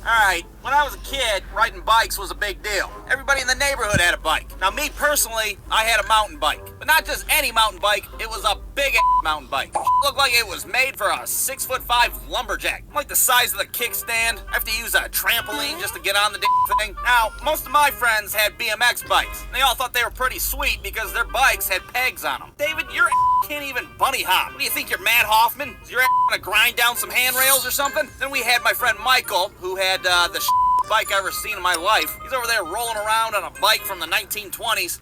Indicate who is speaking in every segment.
Speaker 1: Alright, when I was a kid, riding bikes was a big deal. Everybody in the neighborhood had a bike. Now me personally, I had a mountain bike. But not just any mountain bike, it was a big mountain bike. It looked like it was made for a 6'5" lumberjack. Like the size of the kickstand. I have to use a trampoline just to get on the thing. Now, most of my friends had BMX bikes. They all thought they were pretty sweet because their bikes had pegs on them. David, your can't even bunny hop. What do you think, you're Matt Hoffman? Is your gonna grind down some handrails or something? Then we had my friend Michael, who had the bike I ever seen in my life. He's over there rolling around on a bike from the 1920s.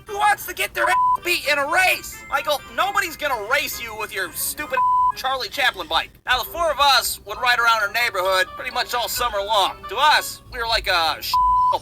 Speaker 1: Who wants to get their beat in a race? Michael, nobody's gonna race you with your stupid Charlie Chaplin bike. Now, the four of us would ride around our neighborhood pretty much all summer long. To us, we were like a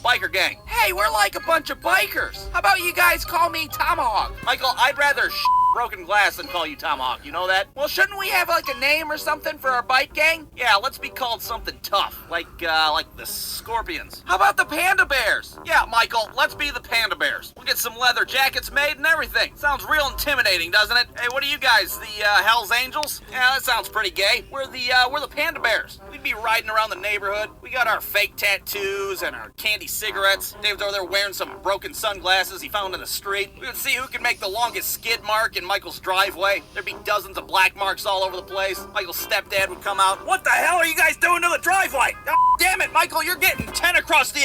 Speaker 1: biker gang. Hey, we're like a bunch of bikers. How about you guys call me Tomahawk? Michael, I'd rather broken glass than call you Tomahawk. You know that? Well, shouldn't we have like a name or something for our bike gang? Yeah, let's be called something tough, like the Scorpions. How about the Panda Bears? Yeah, Michael, let's be the Panda Bears. We'll get some leather jackets made and everything. Sounds real intimidating, doesn't it? Hey, what are you guys, the Hell's Angels? Yeah, that sounds pretty gay. We're the Panda Bears. We'd be riding around the neighborhood. We got our fake tattoos and our candy cigarettes. David's over there wearing some broken sunglasses he found in the street. We would see who could make the longest skid mark in Michael's driveway. There'd be dozens of black marks all over the place. Michael's stepdad would come out. What the hell are you guys doing to the driveway? Oh, damn it, Michael, you're getting 10 across the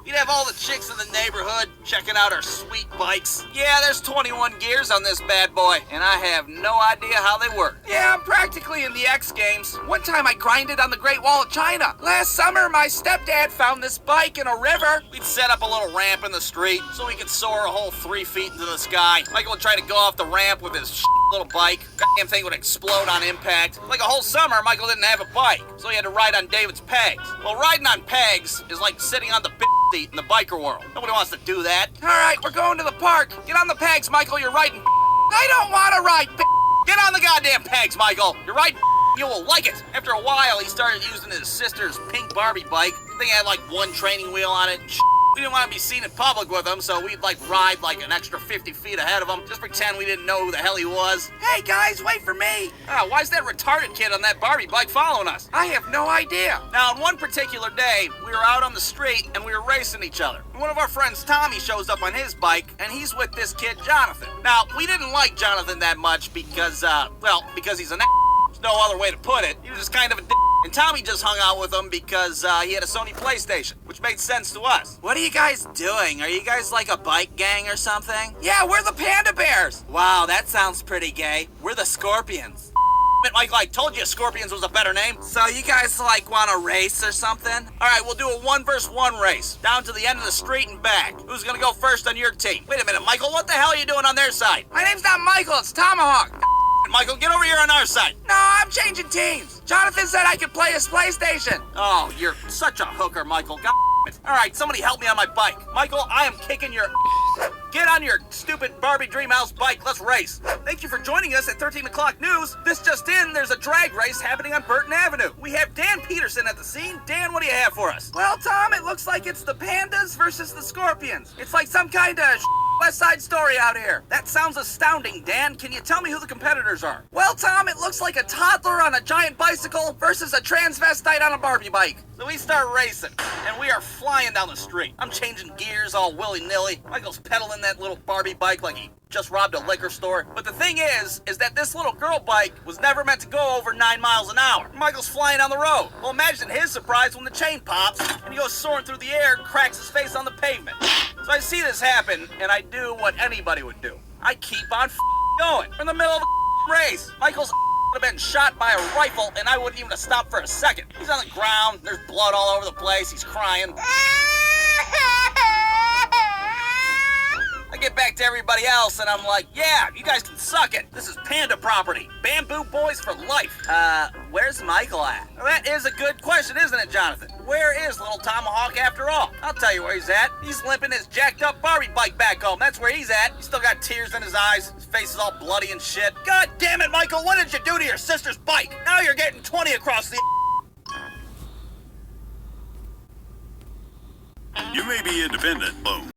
Speaker 1: You'd have all the chicks in the neighborhood checking out our sweet bikes. Yeah, there's 21 gears on this bad boy, and I have no idea how they work. Yeah, I'm practically in the X Games. One time I grinded on the Great Wall of China. Last summer, my stepdad found this bike in a river. We'd set up a little ramp in the street so we could soar a whole 3 feet into the sky. Michael would try to go off the ramp with his little bike. Goddamn thing would explode on impact. Like a whole summer, Michael didn't have a bike, so he had to ride on David's pegs. Well, riding on pegs is like sitting on the seat in the biker world. Nobody wants to do that. All right, we're going to the park. Get on the pegs, Michael. You're riding. I don't want to ride. Get on the goddamn pegs, Michael. You're riding. You will like it. After a while, he started using his sister's pink Barbie bike. I think it had like one training wheel on it. We didn't want to be seen in public with him, so we'd like ride like an extra 50 feet ahead of him. Just pretend we didn't know who the hell he was. Hey guys, wait for me. Why is that retarded kid on that Barbie bike following us? I have no idea. Now, on one particular day, we were out on the street and we were racing each other. One of our friends, Tommy, shows up on his bike and he's with this kid, Jonathan. Now, we didn't like Jonathan that much because, because he's an There's no other way to put it. He was just kind of a and Tommy just hung out with him because he had a Sony PlayStation, which made sense to us. What are you guys doing? Are you guys like a bike gang or something? Yeah, we're the Panda Bears. Wow, that sounds pretty gay. We're the Scorpions. Michael, I told you Scorpions was a better name. So you guys like want to race or something? All right, we'll do a 1-versus-1 race. Down to the end of the street and back. Who's gonna go first on your team? Wait a minute, Michael, what the hell are you doing on their side? My name's not Michael, it's Tomahawk. Michael, get over here on our side. No, I'm changing teams. Jonathan said I could play his PlayStation. Oh, you're such a hooker, Michael. God it. All right, somebody help me on my bike. Michael, I am kicking your... Get on your stupid Barbie Dreamhouse bike. Let's race. Thank you for joining us at 13 o'clock news. This just in, there's a drag race happening on Burton Avenue. We have Dan Peterson at the scene. Dan, what do you have for us? Well, Tom, it looks like it's the Pandas versus the Scorpions. It's like some kind of West Side Story out here. That sounds astounding, Dan. Can you tell me who the competitors are? Well, Tom, it looks like a toddler on a giant bicycle versus a transvestite on a Barbie bike. So we start racing, and we are flying down the street. I'm changing gears all willy-nilly. Michael's pedaling that little Barbie bike like he just robbed a liquor store. But the thing is that this little girl bike was never meant to go over 9 miles an hour. Michael's flying down the road. Well, imagine his surprise when the chain pops and he goes soaring through the air and cracks his face on the pavement. So I see this happen, and I do what anybody would do. I keep on going. We're in the middle of a race. Michael's would have been shot by a rifle, and I wouldn't even have stopped for a second. He's on the ground. There's blood all over the place. He's crying. I get back to everybody else, and I'm like, yeah, you guys can suck it. This is Panda property. Bamboo Boys for life. Where's Michael at? Well, that is a good question, isn't it, Jonathan? Where is little Tomahawk after all? I'll tell you where he's at. He's limping his jacked up Barbie bike back home. That's where he's at. He's still got tears in his eyes. His face is all bloody and shit. God damn it, Michael, what did you do to your sister's bike? Now you're getting 20 across the...
Speaker 2: You may be independent, boom.